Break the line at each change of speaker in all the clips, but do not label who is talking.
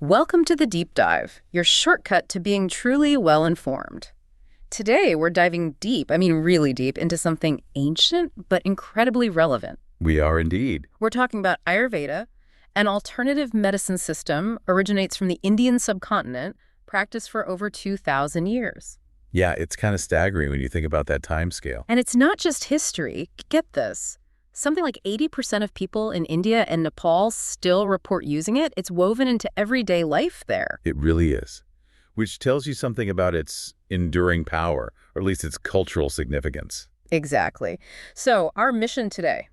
Welcome to the Deep Dive, your shortcut to being truly well-informed. Today, we're diving deep, really deep, into something ancient but incredibly relevant.
We are indeed.
We're talking about Ayurveda, an alternative medicine system originates from the Indian subcontinent, practiced for over 2,000 years.
Yeah, it's kind of staggering when you think about that time scale.
And it's not just history. Get this. Something like 80% of people in India and Nepal still report using it. It's woven into everyday life there.
It really is, which tells you something about its enduring power, or at least its cultural significance.
Exactly. So our mission today,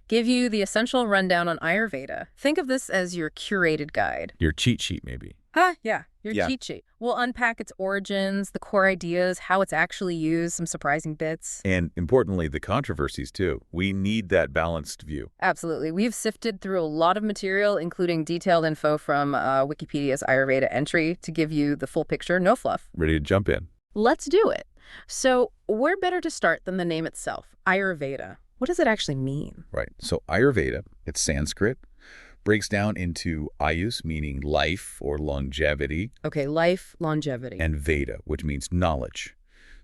give you the essential rundown on Ayurveda. Think of this as your curated guide.
Your cheat sheet, maybe.
Yeah, your cheat sheet. We'll unpack its origins, the core ideas, how it's actually used, some surprising bits.
And importantly, the controversies, too. We need that balanced view.
Absolutely. We've sifted through a lot of material, including detailed info from Wikipedia's Ayurveda entry to give you the full picture, no fluff.
Ready to jump in?
Let's do it. So where better to start than the name itself, Ayurveda? What does it actually mean?
Right. So Ayurveda, it's Sanskrit, breaks down into Ayus, meaning life or longevity.
Okay, life, longevity.
And Veda, which means knowledge.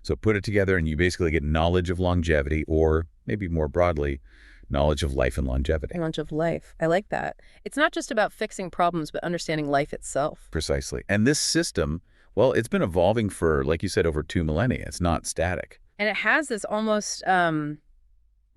So put it together and you basically get knowledge of longevity, or maybe more broadly, knowledge of life and longevity.
Knowledge of life. I like that. It's not just about fixing problems, but understanding life itself.
Precisely. And this system, well, it's been evolving for, like you said, over 2 millennia. It's not static.
And it has this almost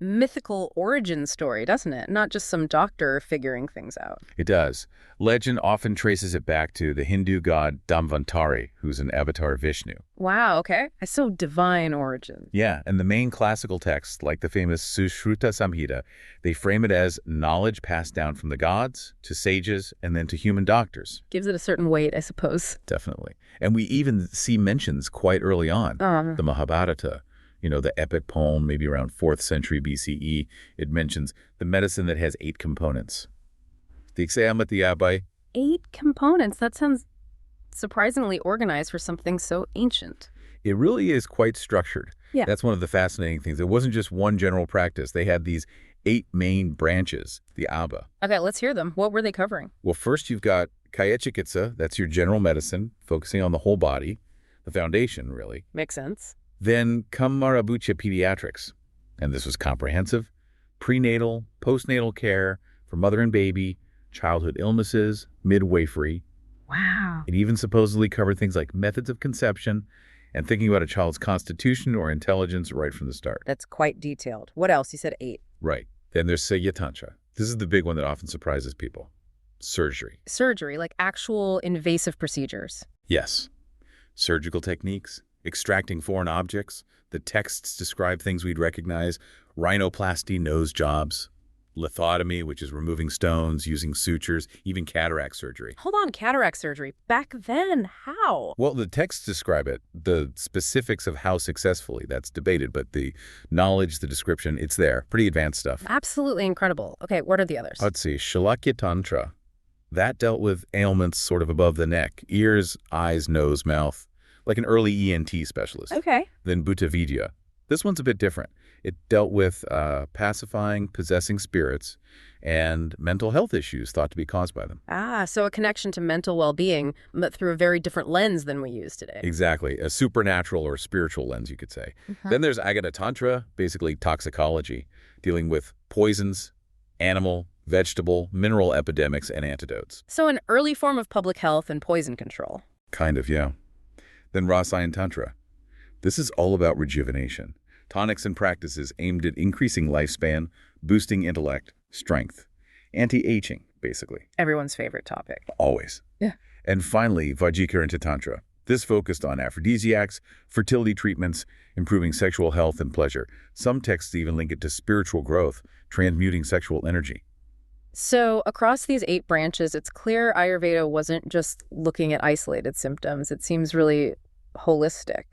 mythical origin story, doesn't it? Not just some doctor figuring things out.
It does. Legend often traces it back to the Hindu god Dhamvantari, who's an avatar of Vishnu.
Wow, okay. It's so divine origin.
Yeah, and the main classical texts, like the famous Sushruta Samhita, they frame it as knowledge passed down from the gods to sages and then to human doctors.
Gives it a certain weight, I suppose.
Definitely. And we even see mentions quite early on. The Mahabharata, the epic poem, maybe around 4th century BCE, it mentions the medicine that has 8 components.
8 components? That sounds surprisingly organized for something so ancient.
It really is quite structured.
Yeah.
That's one of the fascinating things. It wasn't just one general practice. They had these 8 main branches, the Abba.
Okay, let's hear them. What were they covering?
Well, first you've got Kaya Chikitsa, that's your general medicine, focusing on the whole body, the foundation, really.
Makes sense.
Then Kamarabucha Pediatrics, and this was comprehensive, prenatal, postnatal care for mother and baby, childhood illnesses, midwifery.
Wow.
It even supposedly covered things like methods of conception and thinking about a child's constitution or intelligence right from the start.
That's quite detailed. What else? You said 8.
Right. Then there's Tantra. This is the big one that often surprises people. Surgery.
Surgery, like actual invasive procedures.
Yes. Surgical techniques. Extracting foreign objects. The texts describe things we'd recognize. Rhinoplasty, nose jobs. Lithotomy, which is removing stones, using sutures, even cataract surgery.
Hold on, cataract surgery. Back then, how?
Well, the texts describe it. The specifics of how successfully, that's debated, but the knowledge, the description, it's there. Pretty advanced stuff.
Absolutely incredible. Okay, what are the others?
Let's see. Shalakya Tantra. That dealt with ailments sort of above the neck. Ears, eyes, nose, mouth. Like an early ENT specialist.
Okay.
Then Bhuta Vidya. This one's a bit different. It dealt with pacifying, possessing spirits, and mental health issues thought to be caused by them.
So a connection to mental well-being, but through a very different lens than we use today.
Exactly. A supernatural or spiritual lens, you could say. Then there's Agata Tantra, basically toxicology, dealing with poisons, animal, vegetable, mineral epidemics, and antidotes.
So an early form of public health and poison control.
Kind of, yeah. Then Rasayan Tantra. This is all about rejuvenation. Tonics and practices aimed at increasing lifespan, boosting intellect, strength. Anti-aging, basically.
Everyone's favorite topic.
Always.
Yeah.
And finally, Vajjikaranta Tantra. This focused on aphrodisiacs, fertility treatments, improving sexual health and pleasure. Some texts even link it to spiritual growth, transmuting sexual energy.
So across these 8 branches, it's clear Ayurveda wasn't just looking at isolated symptoms. It seems really holistic.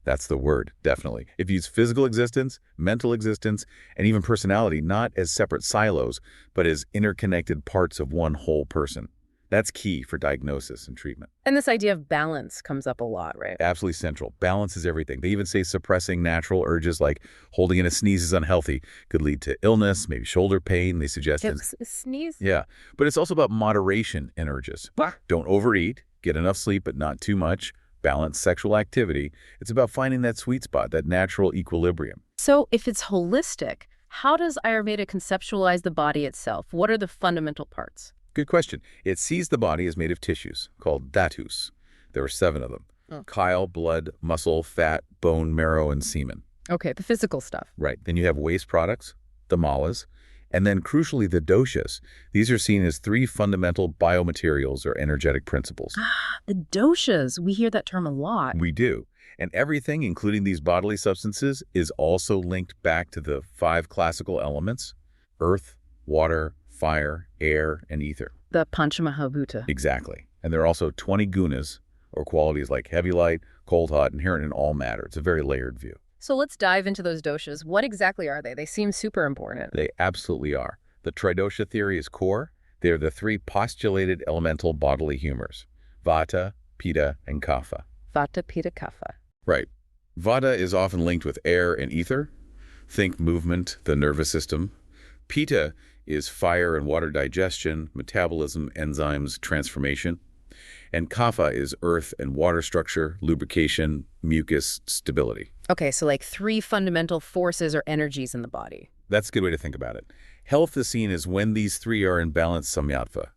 That's the word, definitely. It views physical existence, mental existence, and even personality not as separate silos, but as interconnected parts of one whole person. That's key for diagnosis and treatment.
And this idea of balance comes up a lot, right?
Absolutely central. Balance is everything. They even say suppressing natural urges like holding in a sneeze is unhealthy, could lead to illness, maybe shoulder pain, they suggest.
Sneeze?
Yeah, but it's also about moderation in urges. Don't overeat, get enough sleep, but not too much, balance sexual activity. It's about finding that sweet spot, that natural equilibrium.
So if it's holistic, how does Ayurveda conceptualize the body itself? What are the fundamental parts?
Good question. It sees the body as made of tissues, called dhatus. There are 7 of them. Chyle, blood, muscle, fat, bone, marrow, and semen.
Okay, the physical stuff.
Right. Then you have waste products, the malas, and then crucially the doshas. These are seen as 3 fundamental biomaterials or energetic principles.
The doshas, we hear that term a lot.
We do. And everything, including these bodily substances, is also linked back to the 5 classical elements: earth, water, fire, air, and ether.
The Panchamahabhuta.
Exactly. And there are also 20 gunas, or qualities like heavy light, cold hot, inherent in all matter. It's a very layered view.
So let's dive into those doshas. What exactly are they? They seem super important.
They absolutely are. The tridosha theory is core. They are the 3 postulated elemental bodily humors: vata, pitta, and kapha.
Vata, pitta, kapha.
Right. Vata is often linked with air and ether. Think movement, the nervous system. Pitta is fire and water digestion, metabolism, enzymes, transformation. And kapha is earth and water structure, lubrication, mucus, stability.
Okay, so like 3 fundamental forces or energies in the body.
That's a good way to think about it. Health is seen as when these 3 are in balance samyatva.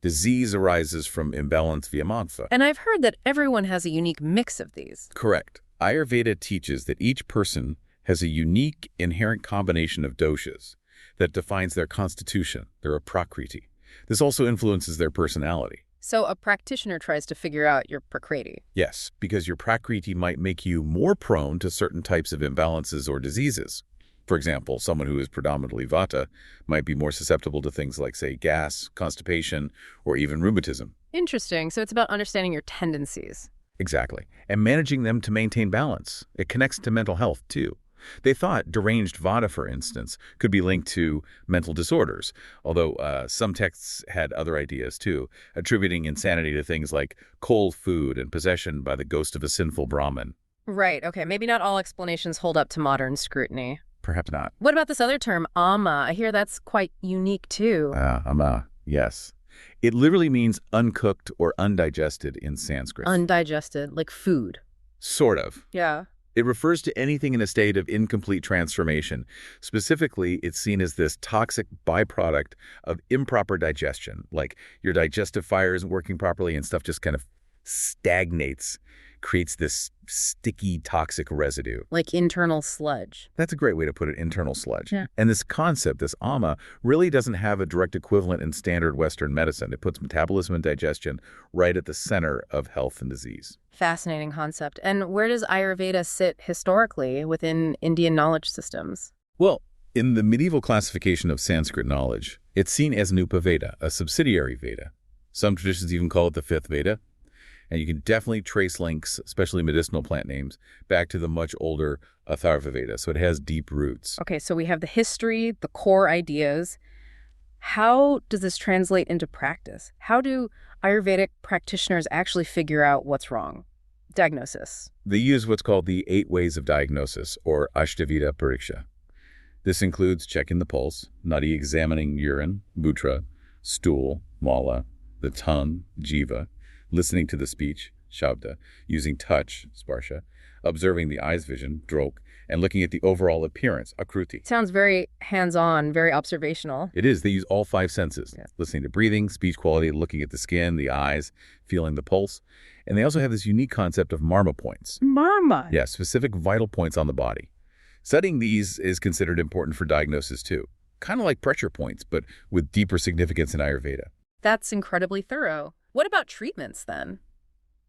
Disease arises from imbalance via manfa.
And I've heard that everyone has a unique mix of these.
Correct. Ayurveda teaches that each person has a unique inherent combination of doshas that defines their constitution, their prakriti. This also influences their personality.
So a practitioner tries to figure out your prakriti.
Yes, because your prakriti might make you more prone to certain types of imbalances or diseases. For example, someone who is predominantly vata might be more susceptible to things like, say, gas, constipation, or even rheumatism.
Interesting. So it's about understanding your tendencies.
Exactly. And managing them to maintain balance. It connects to mental health, too. They thought deranged vata, for instance, could be linked to mental disorders, although some texts had other ideas, too, attributing insanity to things like cold food and possession by the ghost of a sinful Brahmin.
Right. Okay. Maybe not all explanations hold up to modern scrutiny.
Perhaps not.
What about this other term, ama? I hear that's quite unique, too.
Ama, yes. It literally means uncooked or undigested in Sanskrit.
Undigested, like food.
Sort of.
Yeah.
It refers to anything in a state of incomplete transformation. Specifically, it's seen as this toxic byproduct of improper digestion, like your digestive fire isn't working properly and stuff just kind of stagnates, creates this sticky, toxic residue.
Like internal sludge.
That's a great way to put it, internal sludge.
Yeah.
And this concept, this ama, really doesn't have a direct equivalent in standard Western medicine. It puts metabolism and digestion right at the center of health and disease.
Fascinating concept. And where does Ayurveda sit historically within Indian knowledge systems?
Well, in the medieval classification of Sanskrit knowledge, it's seen as an Upaveda, a subsidiary Veda. Some traditions even call it the 5th Veda. And you can definitely trace links, especially medicinal plant names, back to the much older Atharva Veda. So it has deep roots.
Okay, so we have the history, the core ideas. How does this translate into practice? How do Ayurvedic practitioners actually figure out what's wrong? Diagnosis.
They use what's called the 8 ways of diagnosis, or Ashtavida Pariksha. This includes checking the pulse, nadi examining urine, mutra, stool, mala, the tongue, jiva, listening to the speech, shabda, using touch, sparsha, observing the eye's vision, drok, and looking at the overall appearance, akruti.
Sounds very hands-on, very observational.
It is. They use all 5 senses, listening to breathing, speech quality, looking at the skin, the eyes, feeling the pulse. And they also have this unique concept of marma points.
Marma?
Yeah, specific vital points on the body. Studying these is considered important for diagnosis, too. Kind of like pressure points, but with deeper significance in Ayurveda.
That's incredibly thorough. What about treatments, then?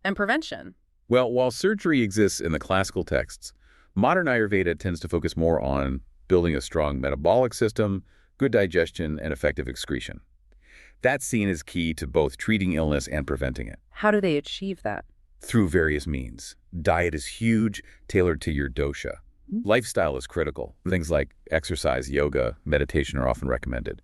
And prevention?
Well, while surgery exists in the classical texts, modern Ayurveda tends to focus more on building a strong metabolic system, good digestion, and effective excretion. That's seen as key to both treating illness and preventing it.
How do they achieve that?
Through various means. Diet is huge, tailored to your dosha. Lifestyle is critical. Things like exercise, yoga, meditation are often recommended.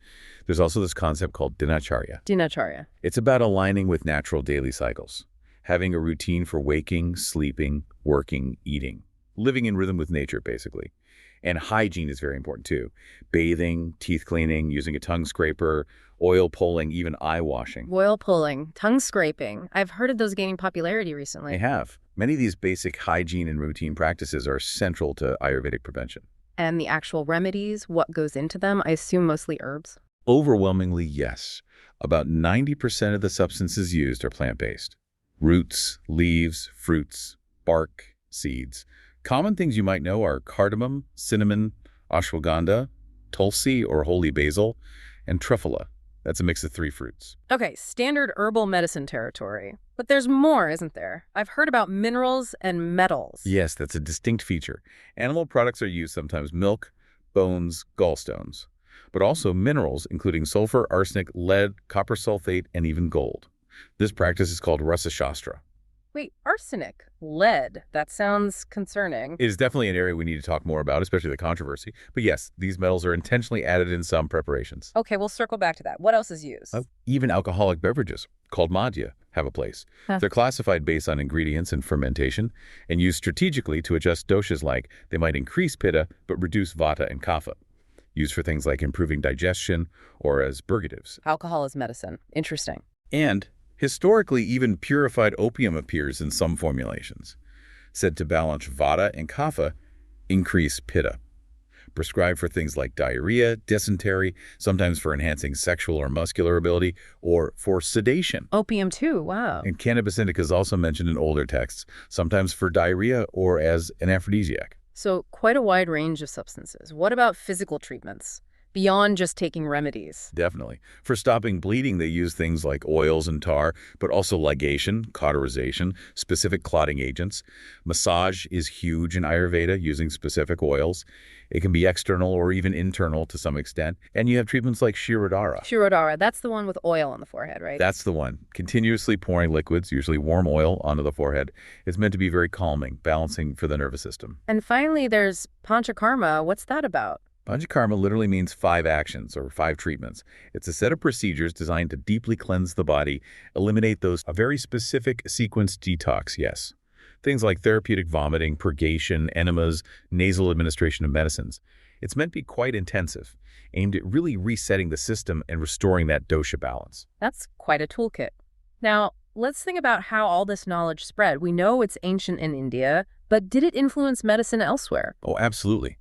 There's also this concept called dinacharya.
Dinacharya.
It's about aligning with natural daily cycles, having a routine for waking, sleeping, working, eating, living in rhythm with nature, basically. And hygiene is very important too. Bathing, teeth cleaning, using a tongue scraper, oil pulling, even eye washing.
Oil pulling, tongue scraping. I've heard of those gaining popularity
They
recently.
have. Many of these basic hygiene and routine practices are central to Ayurvedic prevention.
And the actual remedies, what goes into them, I assume mostly herbs.
Overwhelmingly, yes. About 90% of the substances used are plant-based. Roots, leaves, fruits, bark, seeds. Common things you might know are cardamom, cinnamon, ashwagandha, tulsi or holy basil, and truffula. That's a mix of 3 fruits.
Okay, standard herbal medicine territory. But there's more, isn't there? I've heard about minerals and metals.
Yes, that's a distinct feature. Animal products are used sometimes milk, bones, gallstones, but also minerals, including sulfur, arsenic, lead, copper sulfate, and even gold. This practice is called Rasa Shastra.
Wait, arsenic, lead. That sounds concerning.
It is definitely an area we need to talk more about, especially the controversy. But yes, these metals are intentionally added in some preparations.
Okay, we'll circle back to that. What else is used?
Even alcoholic beverages, called madhya, have a place.
Huh.
They're classified based on ingredients and fermentation and used strategically to adjust doshas like they might increase pitta but reduce vata and kapha, used for things like improving digestion or as purgatives.
Alcohol is medicine. Interesting.
And historically, even purified opium appears in some formulations, said to balance vata and kapha, increase pitta. Prescribed for things like diarrhea, dysentery, sometimes for enhancing sexual or muscular ability, or for sedation.
Opium too, wow.
And cannabis indica is also mentioned in older texts, sometimes for diarrhea or as an aphrodisiac.
So quite a wide range of substances. What about physical treatments? Beyond just taking remedies.
Definitely. For stopping bleeding, they use things like oils and tar, but also ligation, cauterization, specific clotting agents. Massage is huge in Ayurveda, using specific oils. It can be external or even internal to some extent. And you have treatments like Shirodhara.
Shirodhara, that's the one with oil on the forehead, right?
That's the one. Continuously pouring liquids, usually warm oil, onto the forehead. It's meant to be very calming, balancing for the nervous system.
And finally, there's Panchakarma. What's that about?
Panchakarma literally means 5 actions or 5 treatments. It's a set of procedures designed to deeply cleanse the body, eliminate a very specific sequenced detox, yes. Things like therapeutic vomiting, purgation, enemas, nasal administration of medicines. It's meant to be quite intensive, aimed at really resetting the system and restoring that dosha balance.
That's quite a toolkit. Now, let's think about how all this knowledge spread. We know it's ancient in India, but did it influence medicine elsewhere?
Oh, absolutely.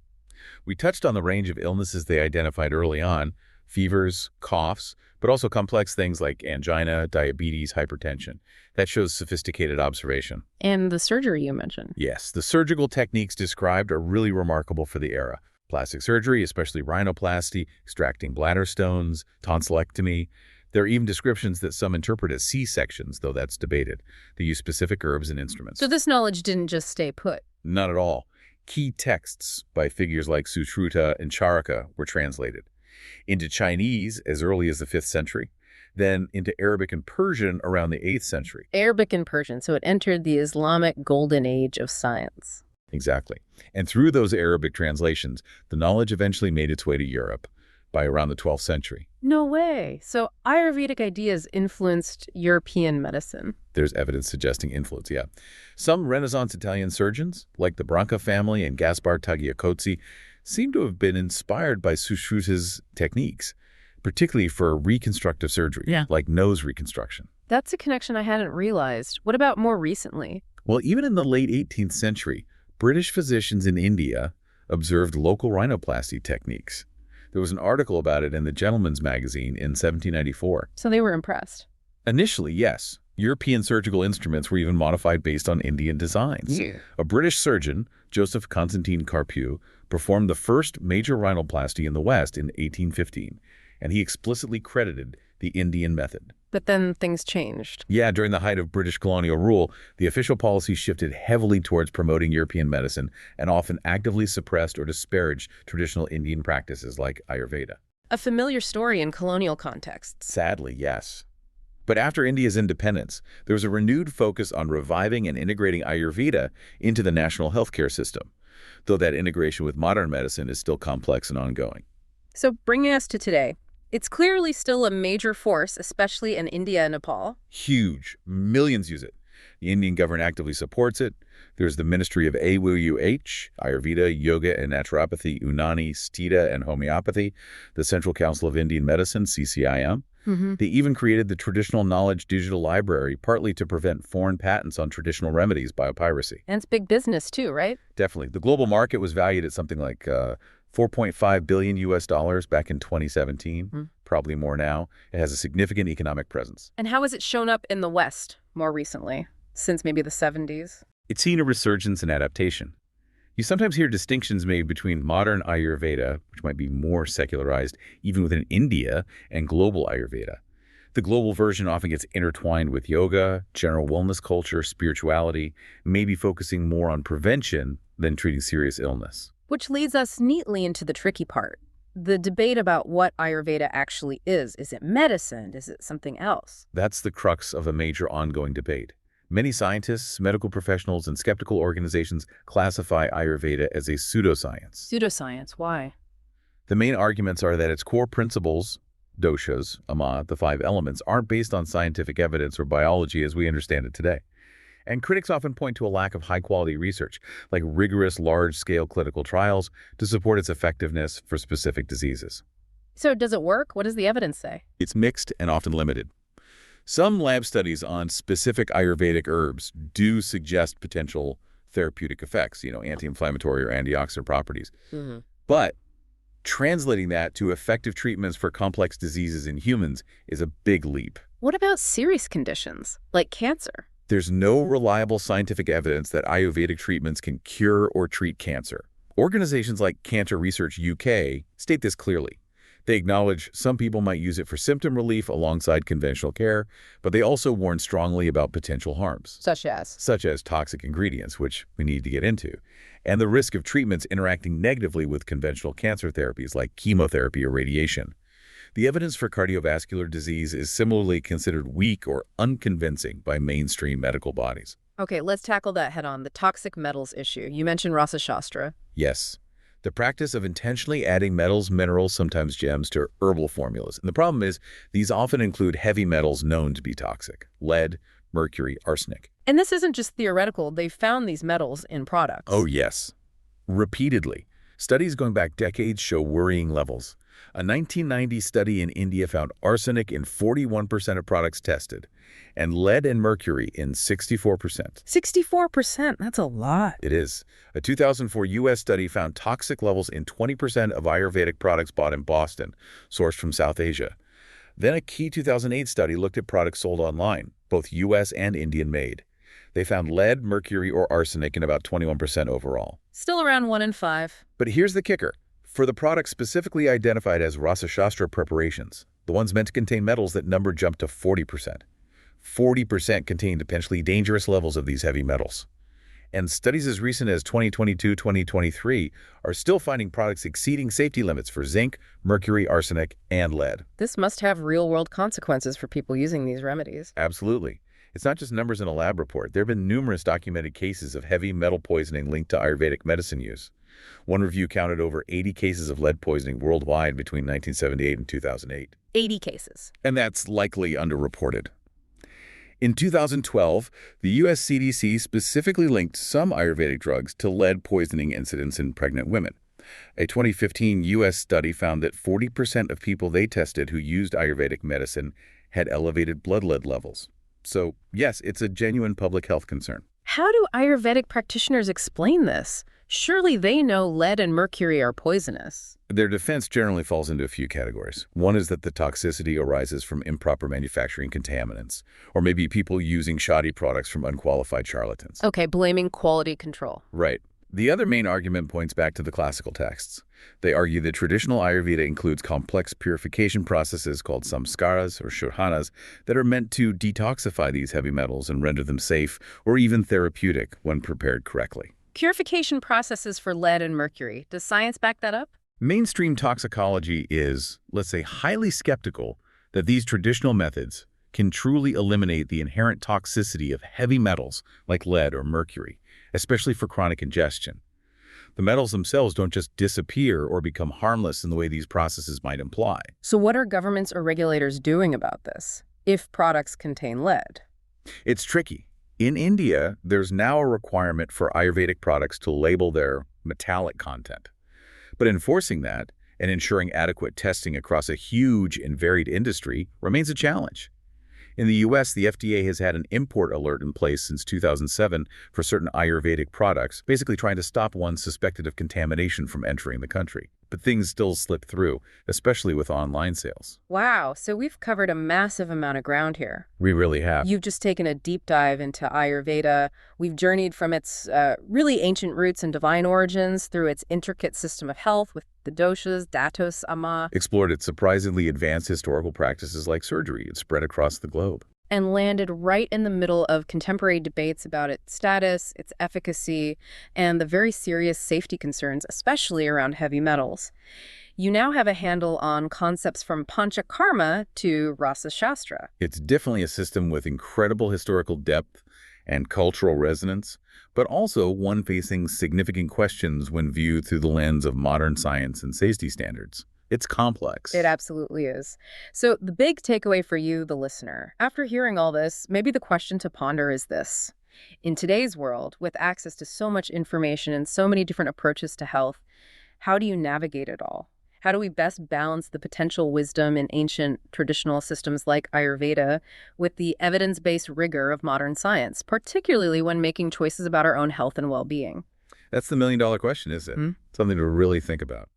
We touched on the range of illnesses they identified early on, fevers, coughs, but also complex things like angina, diabetes, hypertension. That shows sophisticated observation.
And the surgery you mentioned.
Yes, the surgical techniques described are really remarkable for the era. Plastic surgery, especially rhinoplasty, extracting bladder stones, tonsillectomy. There are even descriptions that some interpret as C-sections, though that's debated. They use specific herbs and instruments.
So this knowledge didn't just stay put.
Not at all. Key texts by figures like Sushruta and Charaka were translated into Chinese as early as the 5th century, then into Arabic and Persian around the 8th century.
Arabic and Persian, so it entered the Islamic golden age of science.
Exactly. And through those Arabic translations, the knowledge eventually made its way to Europe by around the 12th century.
No way. So Ayurvedic ideas influenced European medicine.
There's evidence suggesting influence, yeah. Some Renaissance Italian surgeons, like the Branca family and Gaspar Tagliacozzi, seem to have been inspired by Sushruta's techniques, particularly for reconstructive surgery, like nose reconstruction.
That's a connection I hadn't realized. What about more recently?
Well, even in the late 18th century, British physicians in India observed local rhinoplasty techniques. There was an article about it in the Gentleman's Magazine in 1794.
So they were impressed.
Initially, yes. European surgical instruments were even modified based on Indian designs.
Yeah.
A British surgeon, Joseph Constantine Carpew, performed the first major rhinoplasty in the West in 1815, and he explicitly credited the Indian method.
But then things changed.
Yeah, during the height of British colonial rule, the official policy shifted heavily towards promoting European medicine and often actively suppressed or disparaged traditional Indian practices like Ayurveda.
A familiar story in colonial contexts.
Sadly, yes. But after India's independence, there was a renewed focus on reviving and integrating Ayurveda into the national healthcare system. though that integration with modern medicine is still complex and ongoing.
So bringing us to today, it's clearly still a major force, especially in India and Nepal.
Huge. Millions use it. The Indian government actively supports it. There's the Ministry of AWH, Ayurveda, Yoga and Naturopathy, Unani, Stita, and Homeopathy, the Central Council of Indian Medicine, CCIM. They even created the Traditional Knowledge Digital Library, partly to prevent foreign patents on traditional remedies biopiracy.
And it's big business too, right?
Definitely. The global market was valued at something like 4.5 billion US dollars back in 2017, probably more now. It has a significant economic presence.
And how has it shown up in the West more recently, since maybe the 70s?
It's seen a resurgence and adaptation. You sometimes hear distinctions made between modern Ayurveda, which might be more secularized even within India, and global Ayurveda. The global version often gets intertwined with yoga, general wellness culture, spirituality, maybe focusing more on prevention than treating serious illness.
Which leads us neatly into the tricky part. The debate about what Ayurveda actually is. Is it medicine? Is it something else?
That's the crux of a major ongoing debate. Many scientists, medical professionals, and skeptical organizations classify Ayurveda as a pseudoscience.
Pseudoscience, why?
The main arguments are that its core principles, doshas, ama, the 5 elements, aren't based on scientific evidence or biology as we understand it today. And critics often point to a lack of high-quality research, like rigorous large-scale clinical trials, to support its effectiveness for specific diseases.
So does it work? What does the evidence say?
It's mixed and often limited. Some lab studies on specific Ayurvedic herbs do suggest potential therapeutic effects, anti-inflammatory or antioxidant properties. But translating that to effective treatments for complex diseases in humans is a big leap.
What about serious conditions, like cancer?
There's no reliable scientific evidence that Ayurvedic treatments can cure or treat cancer. Organizations like Cancer Research UK state this clearly. They acknowledge some people might use it for symptom relief alongside conventional care, but they also warn strongly about potential harms.
Such as?
Such as toxic ingredients, which we need to get into, and the risk of treatments interacting negatively with conventional cancer therapies like chemotherapy or radiation. The evidence for cardiovascular disease is similarly considered weak or unconvincing by mainstream medical bodies.
Okay, let's tackle that head-on, the toxic metals issue. You mentioned Rasa Shastra.
Yes. The practice of intentionally adding metals, minerals, sometimes gems, to herbal formulas. And the problem is, these often include heavy metals known to be toxic: lead, mercury, arsenic.
And this isn't just theoretical. They've found these metals in products.
Oh, yes. Repeatedly. Studies going back decades show worrying levels. A 1990 study in India found arsenic in 41% of products tested, and lead and mercury in 64%.
64%? That's a lot.
It is. A 2004 U.S. study found toxic levels in 20% of Ayurvedic products bought in Boston, sourced from South Asia. Then a key 2008 study looked at products sold online, both U.S. and Indian made. They found lead, mercury, or arsenic in about 21% overall.
Still around 1 in 5.
But here's the kicker. For the products specifically identified as Rasa Shastra preparations, the ones meant to contain metals, that number jumped to 40%. 40% contain potentially dangerous levels of these heavy metals. And studies as recent as 2022-2023 are still finding products exceeding safety limits for zinc, mercury, arsenic, and lead.
This must have real-world consequences for people using these remedies.
Absolutely. It's not just numbers in a lab report. There have been numerous documented cases of heavy metal poisoning linked to Ayurvedic medicine use. One review counted over 80 cases of lead poisoning worldwide between 1978 and 2008.
80 cases.
And that's likely underreported. In 2012, the U.S. CDC specifically linked some Ayurvedic drugs to lead poisoning incidents in pregnant women. A 2015 U.S. study found that 40% of people they tested who used Ayurvedic medicine had elevated blood lead levels. So, yes, it's a genuine public health concern.
How do Ayurvedic practitioners explain this? Surely they know lead and mercury are poisonous.
Their defense generally falls into a few categories. One is that the toxicity arises from improper manufacturing contaminants, or maybe people using shoddy products from unqualified charlatans.
Okay, blaming quality control.
Right. The other main argument points back to the classical texts. They argue that traditional Ayurveda includes complex purification processes called samskaras or shodhanas that are meant to detoxify these heavy metals and render them safe or even therapeutic when prepared correctly.
Purification processes for lead and mercury. Does science back that up?
Mainstream toxicology is, let's say, highly skeptical that these traditional methods can truly eliminate the inherent toxicity of heavy metals like lead or mercury, especially for chronic ingestion. The metals themselves don't just disappear or become harmless in the way these processes might imply.
So what are governments or regulators doing about this, if products contain lead?
It's tricky. In India, there's now a requirement for Ayurvedic products to label their metallic content. But enforcing that and ensuring adequate testing across a huge and varied industry remains a challenge. In the U.S., the FDA has had an import alert in place since 2007 for certain Ayurvedic products, basically trying to stop one suspected of contamination from entering the country. But things still slip through, especially with online sales.
Wow, so we've covered a massive amount of ground here.
We really have.
You've just taken a deep dive into Ayurveda. We've journeyed from its really ancient roots and divine origins through its intricate system of health with the doshas, datos, ama,
Explored its surprisingly advanced historical practices like surgery. It's spread across the globe.
and landed right in the middle of contemporary debates about its status, its efficacy, and the very serious safety concerns, especially around heavy metals. You now have a handle on concepts from Panchakarma to Rasa Shastra.
It's definitely a system with incredible historical depth and cultural resonance, but also one facing significant questions when viewed through the lens of modern science and safety standards. It's complex.
It absolutely is. So the big takeaway for you, the listener, after hearing all this, maybe the question to ponder is this. In today's world, with access to so much information and so many different approaches to health, how do you navigate it all? How do we best balance the potential wisdom in ancient traditional systems like Ayurveda with the evidence-based rigor of modern science, particularly when making choices about our own health and well-being?
That's the million-dollar question, isn't it?
Hmm?
Something to really think about.